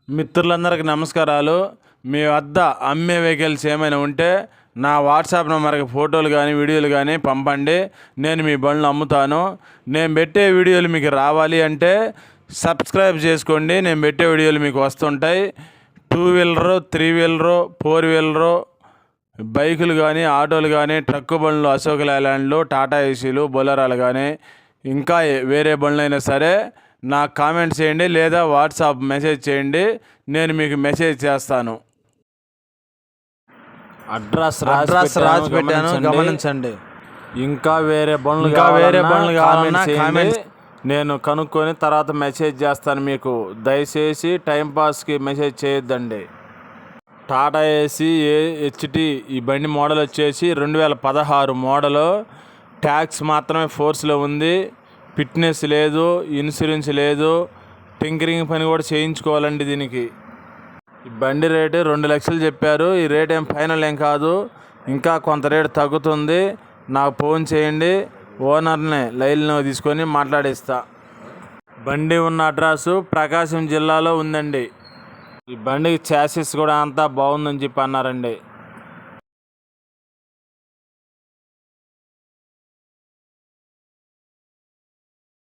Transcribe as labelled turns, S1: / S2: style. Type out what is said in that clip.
S1: మిత్రులందరికీ నమస్కారాలు. మీ వద్ద అమ్మే వెహికల్స్ ఏమైనా ఉంటే నా వాట్సాప్ నెంబర్కి ఫోటోలు కానీ వీడియోలు కానీ పంపండి. నేను మీ బండ్లు అమ్ముతాను. నేను పెట్టే వీడియోలు మీకు రావాలి అంటే సబ్స్క్రైబ్ చేసుకోండి. నేను పెట్టే వీడియోలు మీకు వస్తుంటాయి. 2 వీలరు, 3 వీలరు, 4 వీలరు బైకులు కానీ, ఆటోలు కానీ, ట్రక్కు బండ్లు, అశోక్ లేలాండ్లు, టాటా ఏసీలు, బొలెరోలు కానీ, ఇంకా వేరే బండ్లు అయినా సరే నాకు కామెంట్ చేయండి లేదా వాట్సాప్ మెసేజ్ చేయండి. నేను మీకు మెసేజ్ చేస్తాను. అడ్రస్ రాసి పెట్టాను, గమనించండి. ఇంకా వేరే బండ్లు కావాలన్నా కామెంట్ నేను కనుక్కొని తర్వాత మెసేజ్ చేస్తాను మీకు. దయచేసి టైంపాస్కి మెసేజ్ చేయొద్దండి. టాటా ఏసీ హెచ్టీ ఈ బండి మోడల్ వచ్చేసి 2016 మోడలు. ట్యాక్స్ మాత్రమే ఫోర్స్లో ఉంది. ఫిట్నెస్ లేదు, ఇన్సూరెన్స్ లేదు, టింకరింగ్ పని కూడా చేయించుకోవాలండి దీనికి. ఈ బండి రేటు 2 లక్షలు చెప్పారు. ఈ రేట్ ఏం ఫైనల్ ఏం కాదు, ఇంకా కొంత రేటు తగ్గుతుంది. నాకు ఫోన్ చేయండి, ఓనర్ని లైన్లో తీసుకొని మాట్లాడిస్తా. బండి ఉన్న అడ్రస్సు ప్రకాశం జిల్లాలో ఉందండి. ఈ బండికి చాసిస్ కూడా అంతా బాగుందని చెప్పి అన్నారండి.